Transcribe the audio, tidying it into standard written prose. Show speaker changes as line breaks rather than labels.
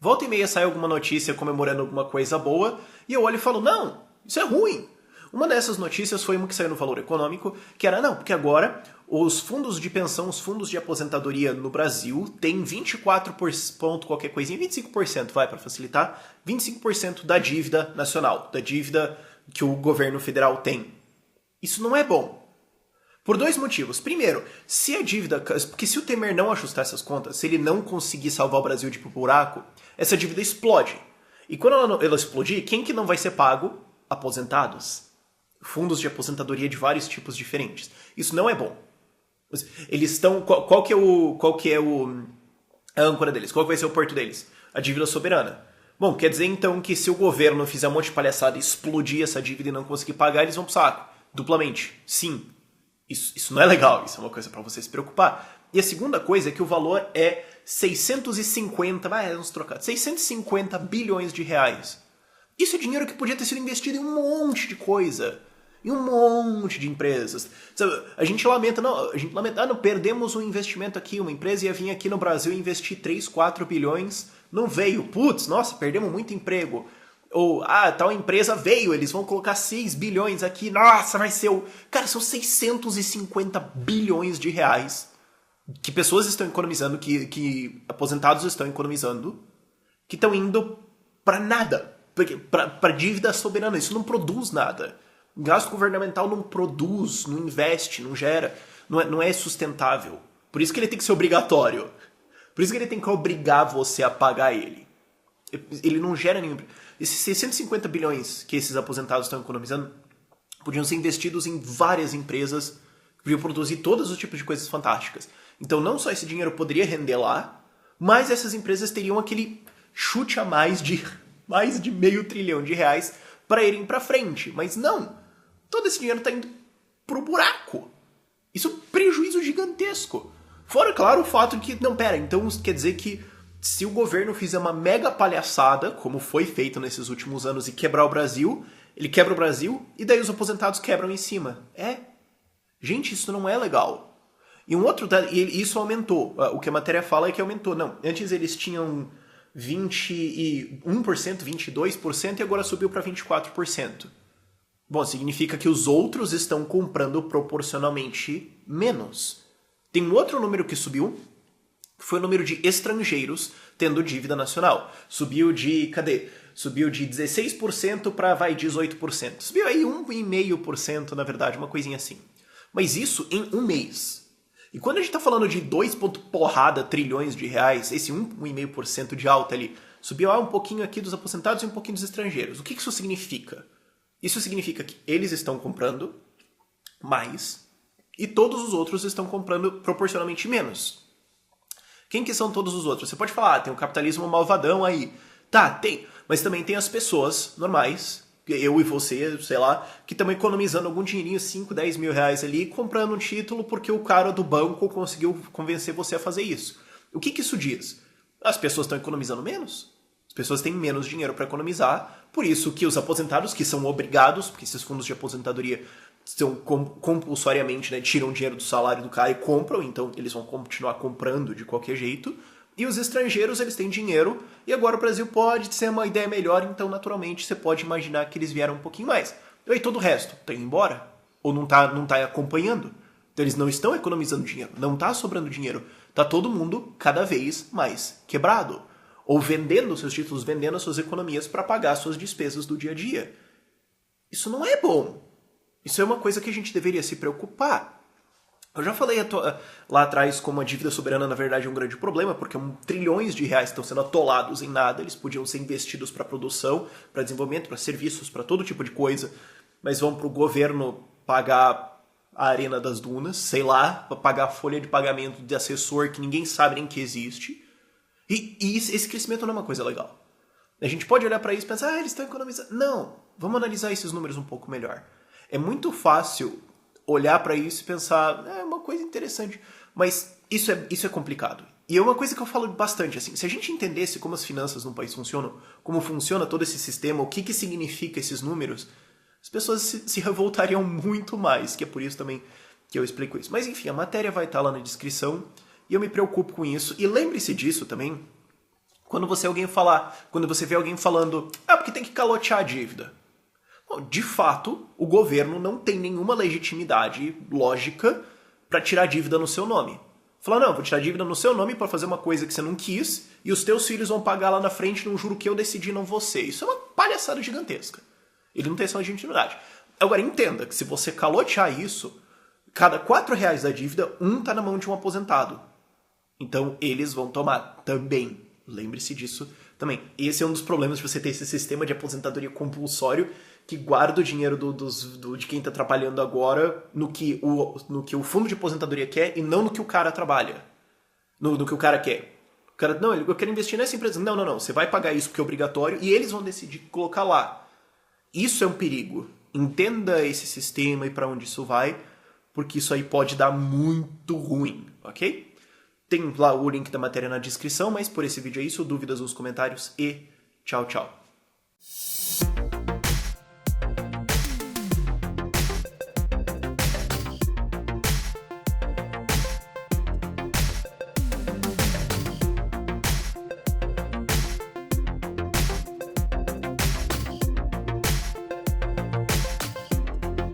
Volta e meia sai alguma notícia comemorando alguma coisa boa, e eu olho e falo, não, isso é ruim. Uma dessas notícias foi uma que saiu no Valor Econômico, que era, não, porque agora os fundos de pensão, os fundos de aposentadoria no Brasil têm 24 ponto qualquer coisinha, 25% vai para facilitar, 25% da dívida nacional, da dívida que o governo federal tem. Isso não é bom. Por dois motivos. Primeiro, se a dívida... Porque se o Temer não ajustar essas contas, se ele não conseguir salvar o Brasil de ir pro buraco, essa dívida explode. E quando ela explodir, quem que não vai ser pago? Aposentados. Fundos de aposentadoria de vários tipos diferentes. Isso não é bom. Eles estão... Qual que é a âncora deles? Qual que vai ser o porto deles? A dívida soberana. Bom, quer dizer então que se o governo fizer um monte de palhaçada e explodir essa dívida e não conseguir pagar, eles vão pro saco. Duplamente. Sim. Isso não é legal, isso é uma coisa para você se preocupar. E a segunda coisa é que o valor é 650 bilhões de reais. Isso é dinheiro que podia ter sido investido em um monte de coisa. Em um monte de empresas. Sabe, a gente lamenta, não, perdemos um investimento aqui, uma empresa ia vir aqui no Brasil e investir 3, 4 bilhões, não veio. Putz, nossa, perdemos muito emprego. Ou, tal empresa veio, eles vão colocar 6 bilhões aqui, nossa, vai ser o... Cara, são 650 bilhões de reais que pessoas estão economizando, que aposentados estão economizando, que estão indo pra nada, pra dívida soberana. Isso não produz nada. Gasto governamental não produz, não investe, não gera, não é sustentável. Por isso que ele tem que ser obrigatório. Por isso que ele tem que obrigar você a pagar ele. Ele não gera nenhum... Esses 650 bilhões que esses aposentados estão economizando podiam ser investidos em várias empresas que podiam produzir todos os tipos de coisas fantásticas. Então não só esse dinheiro poderia render lá, mas essas empresas teriam aquele chute a mais de R$500 bilhão para irem para frente. Mas não, todo esse dinheiro está indo pro buraco. Isso é um prejuízo gigantesco. Fora, claro, o fato de que, não, pera, então quer dizer que se o governo fizer uma mega palhaçada, como foi feito nesses últimos anos, e quebrar o Brasil, ele quebra o Brasil e daí os aposentados quebram em cima. Gente, isso não é legal. E isso aumentou. O que a matéria fala é que aumentou. Não, antes eles tinham 21%, 22% e agora subiu para 24%. Bom, significa que os outros estão comprando proporcionalmente menos. Tem um outro número que subiu, foi o número de estrangeiros tendo dívida nacional. Subiu de 16% para 18%. Subiu aí 1,5%, na verdade, uma coisinha assim. Mas isso em um mês. E quando a gente está falando de 2 trilhões de reais, esse 1,5% de alta ali, subiu um pouquinho aqui dos aposentados e um pouquinho dos estrangeiros. O que isso significa? Isso significa que eles estão comprando mais e todos os outros estão comprando proporcionalmente menos. Quem que são todos os outros? Você pode falar, tem o capitalismo malvadão aí. Tá, tem. Mas também tem as pessoas normais, eu e você, sei lá, que estão economizando algum dinheirinho, 5, 10 mil reais ali, comprando um título porque o cara do banco conseguiu convencer você a fazer isso. O que isso diz? As pessoas estão economizando menos. As pessoas têm menos dinheiro para economizar, por isso que os aposentados, que são obrigados, porque esses fundos de aposentadoria são compulsoriamente, né, tiram dinheiro do salário do cara e compram, então eles vão continuar comprando de qualquer jeito. E os estrangeiros, eles têm dinheiro, e agora o Brasil pode ser uma ideia melhor, então naturalmente você pode imaginar que eles vieram um pouquinho mais. E aí todo o resto tá indo embora? Ou não tá acompanhando? Então eles não estão economizando dinheiro, não tá sobrando dinheiro. Tá todo mundo cada vez mais quebrado. Ou vendendo seus títulos, vendendo as suas economias para pagar suas despesas do dia a dia. Isso não é bom. Isso é uma coisa que a gente deveria se preocupar. Eu já falei lá atrás como a dívida soberana na verdade é um grande problema, porque trilhões de reais estão sendo atolados em nada, eles podiam ser investidos para produção, para desenvolvimento, para serviços, para todo tipo de coisa, mas vão para o governo pagar a Arena das Dunas, sei lá, para pagar a folha de pagamento de assessor que ninguém sabe nem que existe. E esse crescimento não é uma coisa legal. A gente pode olhar para isso e pensar, eles estão economizando. Não, vamos analisar esses números um pouco melhor. É muito fácil olhar para isso e pensar, é uma coisa interessante, mas isso é complicado. E é uma coisa que eu falo bastante, assim, se a gente entendesse como as finanças num país funcionam, como funciona todo esse sistema, o que significa esses números, as pessoas se revoltariam muito mais, que é por isso também que eu explico isso. Mas enfim, a matéria vai estar lá na descrição, e eu me preocupo com isso. E lembre-se disso também, Quando você vê alguém falando, porque tem que calotear a dívida. Bom, de fato, o governo não tem nenhuma legitimidade lógica para tirar dívida no seu nome. Falar, não, vou tirar dívida no seu nome para fazer uma coisa que você não quis e os teus filhos vão pagar lá na frente num juro que eu decidi, não você. Isso é uma palhaçada gigantesca. Ele não tem essa legitimidade. Agora, entenda que se você calotear isso, cada R$4 da dívida, tá na mão de um aposentado. Então, eles vão tomar também. Lembre-se disso também. Esse é um dos problemas de você ter esse sistema de aposentadoria compulsório que guarda o dinheiro de quem está trabalhando agora no que o fundo de aposentadoria quer e não no que o cara trabalha. No que o cara quer. O cara, não, eu quero investir nessa empresa. Não. Você vai pagar isso porque é obrigatório e eles vão decidir colocar lá. Isso é um perigo. Entenda esse sistema e para onde isso vai, porque isso aí pode dar muito ruim, ok? Tem lá o link da matéria na descrição, mas por esse vídeo é isso. Dúvidas nos comentários e tchau, tchau.